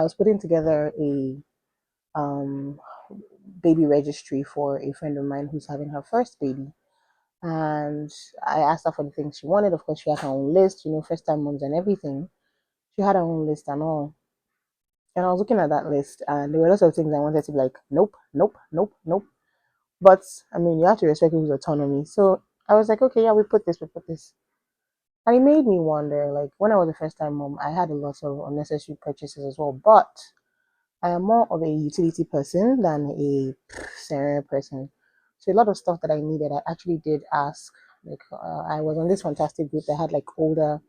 I was putting together a um baby registry for a friend of mine who's having her first baby. And I asked her for the things she wanted. Of course, she had her own list, first time moms and everything. She had her own list and all. And I was looking at that list, and there were lots of things I wanted to be like, nope, nope, nope, nope. But I mean, you have to respect people's autonomy. So I was like, okay, yeah, we put this. And it made me wonder, like, when I was a first time mom, I had a lot of unnecessary purchases as well. But I am more of a utility person than a Sarah person. So a lot of stuff that I needed, I actually did ask. Like, I was on this fantastic group that had like older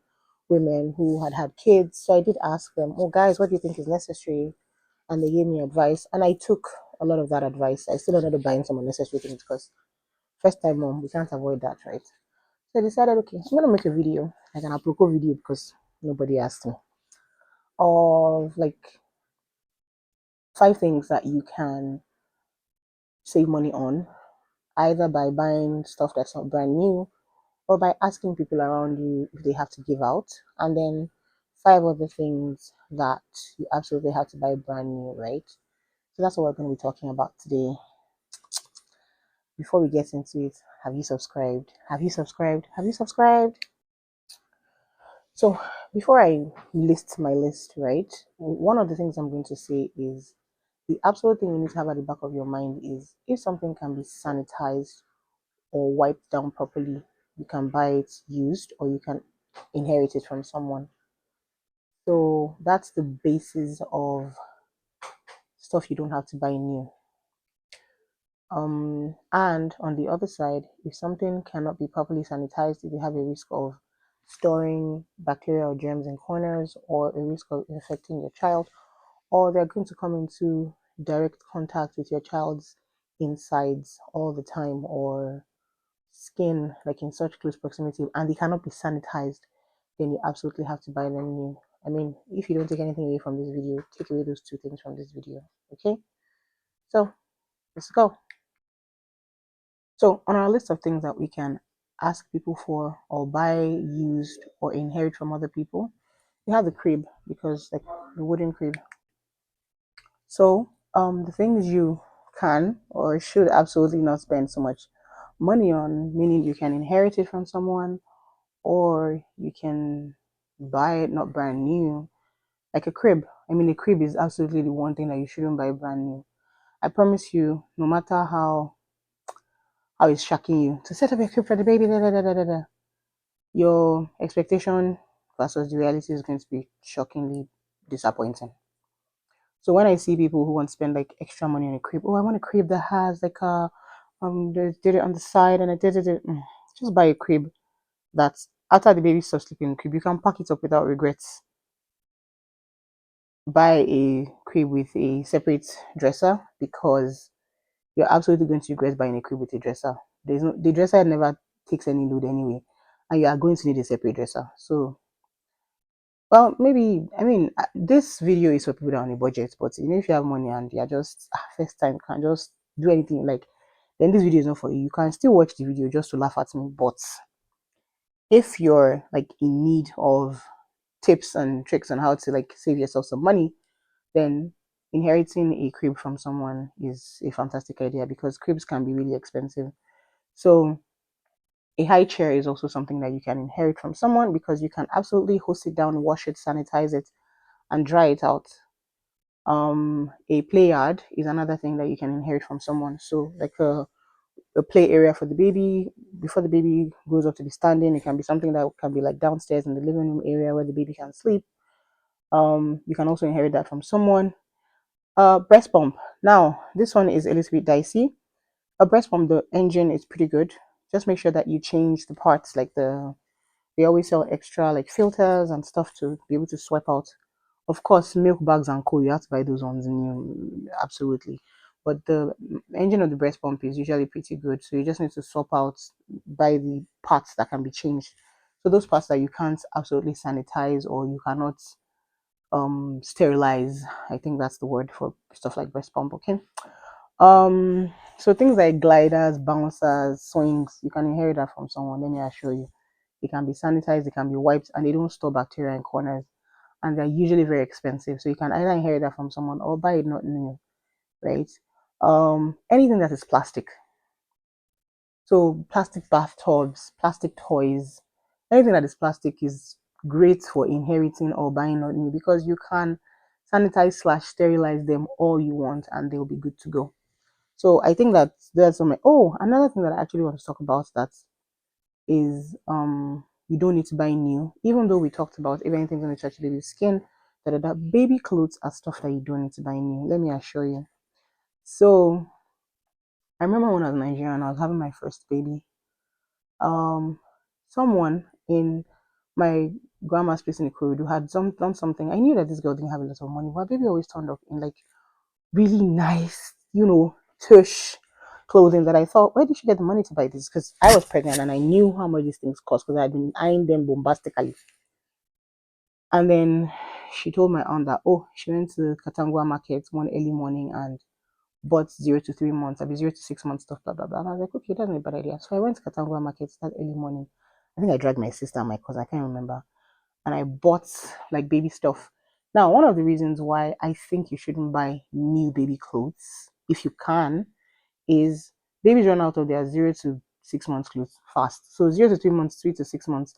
women who had had kids. So I did ask them, oh, guys, what do you think is necessary? And they gave me advice. And I took a lot of that advice. I still ended up buying some unnecessary things because first time mom, we can't avoid that, right? So I decided, okay, I'm going to make a video, like an apropos video because nobody asked me, of like 5 things that you can save money on, either by buying stuff that's not brand new or by asking people around you if they have to give out, and then 5 other things that you absolutely have to buy brand new, right? So that's what we're going to be talking about today. Before we get into it, have you subscribed? Have you subscribed? Have you subscribed? So before I list my list, right, one of the things I'm going to say is the absolute thing you need to have at the back of your mind is if something can be sanitized or wiped down properly, you can buy it used or you can inherit it from someone. So that's the basis of stuff you don't have to buy new. And on the other side, if something cannot be properly sanitized, if you have a risk of storing bacteria or germs in corners or a risk of infecting your child, or they're going to come into direct contact with your child's insides all the time or skin, like in such close proximity, and they cannot be sanitized, then you absolutely have to buy them new. I mean, if you don't take anything away from this video, take away those 2 things from this video. Okay, so let's go. So on our list of things that we can ask people for or buy used or inherit from other people, we have the crib, because like the wooden crib. So the things you can or should absolutely not spend so much money on, meaning you can inherit it from someone or you can buy it not brand new, like a crib. I mean, a crib is absolutely the one thing that you shouldn't buy brand new. I promise you, no matter how it's shocking you to set up a crib for the baby, your expectation versus the reality is going to be shockingly disappointing. So when I see people who want to spend like extra money on a crib, oh, I want a crib that has like a did it on the side and I did it. Just buy a crib that's after the baby stops sleeping in the crib, you can pack it up without regrets. Buy a crib with a separate dresser because you're absolutely going to regret buying a crib with a dresser. The dresser never takes any load anyway, and you are going to need a separate dresser. So well, maybe I mean this video is for people that are on a budget, but if you have money and you're just first time can't just do anything like, then this video is not for you. You can still watch the video just to laugh at me, but if you're like in need of tips and tricks on how to like save yourself some money, then inheriting a crib from someone is a fantastic idea because cribs can be really expensive. So a high chair is also something that you can inherit from someone because you can absolutely hose it down, wash it, sanitize it, and dry it out. A play yard is another thing that you can inherit from someone. So like a play area for the baby before the baby grows up to be standing. It can be something that can be like downstairs in the living room area where the baby can sleep. You can also inherit that from someone. Breast pump. Now this one is a little bit dicey. A breast pump, the engine is pretty good. Just make sure that you change the parts, like they always sell extra like filters and stuff to be able to swipe out. Of course, milk bags and co, you have to buy those ones new, absolutely. But the engine of the breast pump is usually pretty good, so you just need to swap out, buy the parts that can be changed. So those parts that you can't absolutely sanitize or you cannot sterilize, I think that's the word for stuff like breast pump. Okay. So things like gliders, bouncers, swings, you can inherit that from someone. Let me assure you, it can be sanitized, it can be wiped, and they don't store bacteria in corners. and they're usually very expensive. So you can either inherit that from someone or buy it not new, right? Anything that is plastic. So plastic bathtubs, plastic toys, anything that is plastic is great for inheriting or buying not new because you can sanitize slash sterilize them all you want and they'll be good to go. So I think that that's some. Oh, another thing that I actually want to talk about that is you don't need to buy new, even though we talked about if anything's going to touch baby's skin, that baby clothes are stuff that you don't need to buy new. Let me assure you. So I remember when I was in Nigeria and I was having my first baby. Um, someone in my grandma's place in the corridor had done something. I knew that this girl didn't have a lot of money, but baby always turned up in like really nice, tush clothing that I thought, where did she get the money to buy this? Because I was pregnant and I knew how much these things cost because I'd been eyeing them bombastically. And then she told my aunt that, oh, she went to Katangwa market one early morning and bought 0 to 3 months, I mean 0 to 6 months stuff, blah blah blah. And I was like, okay, that's not a bad idea. So I went to Katangwa market that early morning. I think I dragged my sister and my cousin, I can't remember. And I bought like baby stuff. Now, one of the reasons why I think you shouldn't buy new baby clothes, if you can, is babies run out of their 0 to 6 months clothes fast. So 0 to 3 months, 3 to 6 months,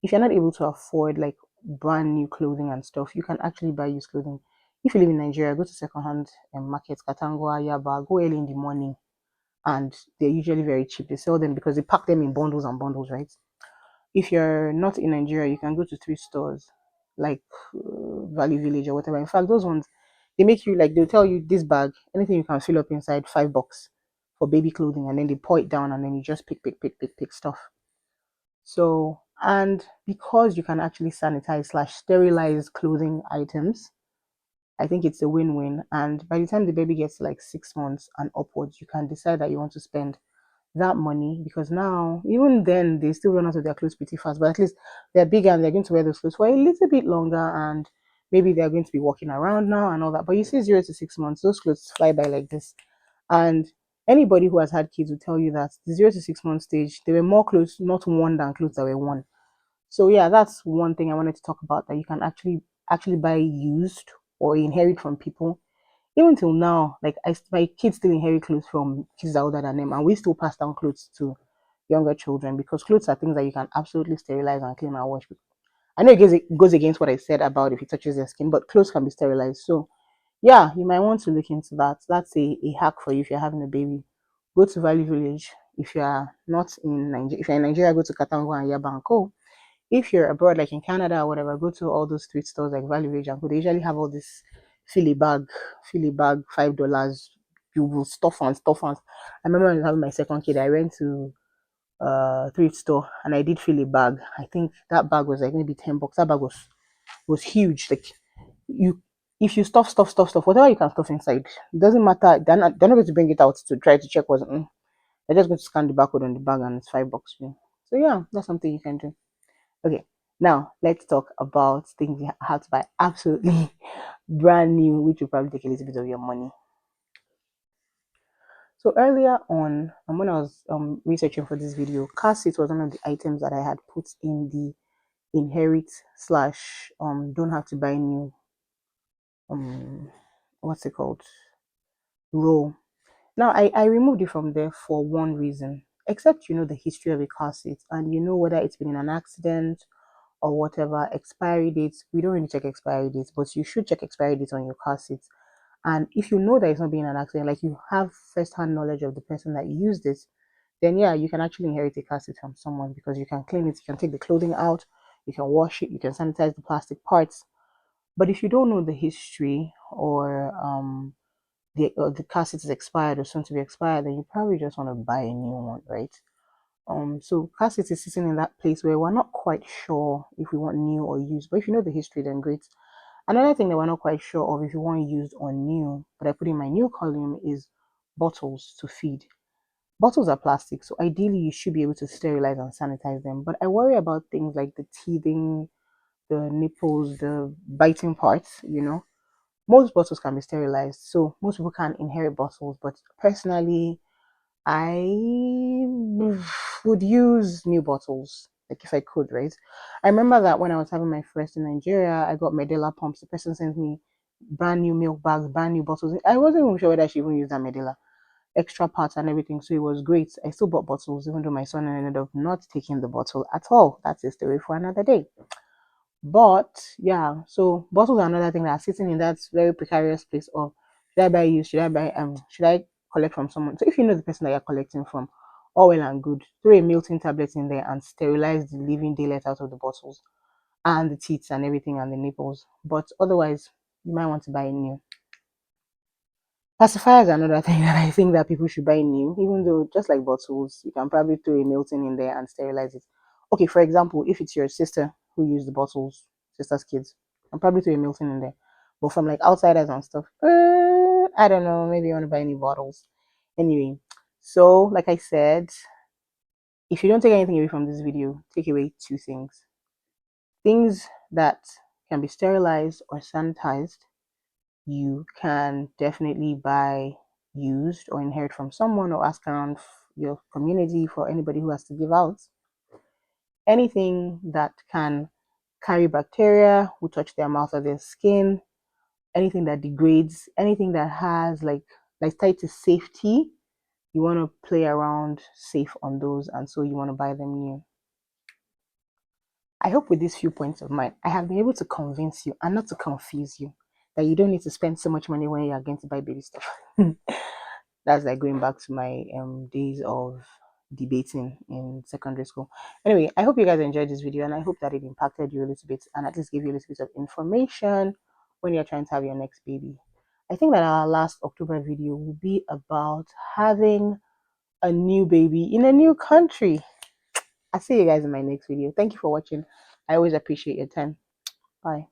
if you're not able to afford like brand new clothing and stuff, you can actually buy used clothing. If you live in Nigeria, go to secondhand markets, Katangwa, Yaba, go early in the morning, and they're usually very cheap. They sell them because they pack them in bundles and bundles, right? If you're not in Nigeria, you can go to thrift stores like Value Village or whatever. In fact, those ones they make you like they'll tell you this bag, anything you can fill up inside, $5 for baby clothing, and then they pour it down, and then you just pick stuff. So and because you can actually sanitize slash sterilize clothing items, I think it's a win-win. And by the time the baby gets to like 6 months and upwards, you can decide that you want to spend that money because now even then they still run out of their clothes pretty fast, but at least they're bigger and they're going to wear those clothes for a little bit longer, and maybe they're going to be walking around now and all that. But you see 0 to 6 months, those clothes fly by like this. And anybody who has had kids will tell you that the 0 to 6 month stage there were more clothes not worn than clothes that were worn. So yeah, that's one thing I wanted to talk about, that you can actually buy used or inherit from people. Even till now, like my kids still inherit clothes from kids that are older than them, and we still pass down clothes to younger children because clothes are things that you can absolutely sterilize and clean and wash. I know it goes against what I said about if it touches their skin, but clothes can be sterilized. So yeah, you might want to look into that. That's a hack for you if you're having a baby. Go to Value Village. If you are not in Nigeria, if you're in Nigeria, go to Katangwa and Yabanko. If you're abroad, like in Canada or whatever, go to all those thrift stores like Value Age and They usually have all this Philly bag, $5. You will stuff and. I remember when I was having my second kid, I went to thrift store and I did fill a bag. I think that bag was like maybe $10. That bag was huge. Like you, if you stuff, whatever you can stuff inside, it doesn't matter. They're not going to bring it out to try to check what's. They're just going to scan the barcode on the bag and it's $5. So yeah, that's something you can do. Okay, now let's talk about things you have to buy absolutely brand new, which will probably take a little bit of your money. So earlier on, when I was researching for this video, car seat was one of the items that I had put in the inherit slash don't have to buy new um what's it called row. Now I removed it from there for one reason, except you know the history of a car seat and you know whether it's been in an accident or whatever. Expiry dates, we don't really check expiry dates, but you should check expiry dates on your car seats. And if you know that it's not being an accident, like you have first-hand knowledge of the person that used this, then yeah, you can actually inherit a car seat from someone because you can clean it, you can take the clothing out, you can wash it, you can sanitize the plastic parts. But if you don't know the history or the car seat is expired or soon to be expired, then you probably just want to buy a new one, right? So car seat is sitting in that place where we're not quite sure if we want new or used. But if you know the history, then great. Another thing that we're not quite sure of if you want used or new, but I put in my new column, is bottles to feed. Bottles are plastic, so ideally you should be able to sterilize and sanitize them. But I worry about things like the teething, the nipples, the biting parts, Most bottles can be sterilized, so most people can inherit bottles. But personally, I would use new bottles. like if I could, right? I remember that when I was having my first in Nigeria, I got Medela pumps. The person sent me brand new milk bags, brand new bottles. I wasn't even sure whether she even used that Medela extra parts and everything, so it was great. I still bought bottles, even though my son ended up not taking the bottle at all. That's a story for another day. But yeah, so bottles are another thing that are sitting in that very precarious place of should I buy you, should I collect from someone? So if you know the person that you're collecting from, all well and good, throw a Milton tablet in there and sterilize the living daylight out of the bottles and the teats and everything and the nipples. But otherwise, you might want to buy new. Pacifiers are another thing that I think that people should buy new, even though just like bottles, you can probably throw a Milton in there and sterilize it. Okay, for example, if it's your sister who used the bottles, sister's kids, you can probably throw a Milton in there. But from like outsiders and stuff, I don't know, maybe you want to buy new bottles. Anyway, so like I said, if you don't take anything away from this video, take away two things. Things that can be sterilized or sanitized, you can definitely buy used or inherit from someone or ask around your community for anybody who has to give out. Anything that can carry bacteria who touch their mouth or their skin, anything that degrades, anything that has like tied to safety, you want to play around safe on those, and so you want to buy them new. I hope with these few points of mine, I have been able to convince you and not to confuse you that you don't need to spend so much money when you are going to buy baby stuff. That's like going back to my days of debating in secondary school. Anyway, I hope you guys enjoyed this video and I hope that it impacted you a little bit and at least gave you a little bit of information when you're trying to have your next baby. I think that our last October video will be about having a new baby in a new country. I'll see you guys in my next video. Thank you for watching. I always appreciate your time. Bye.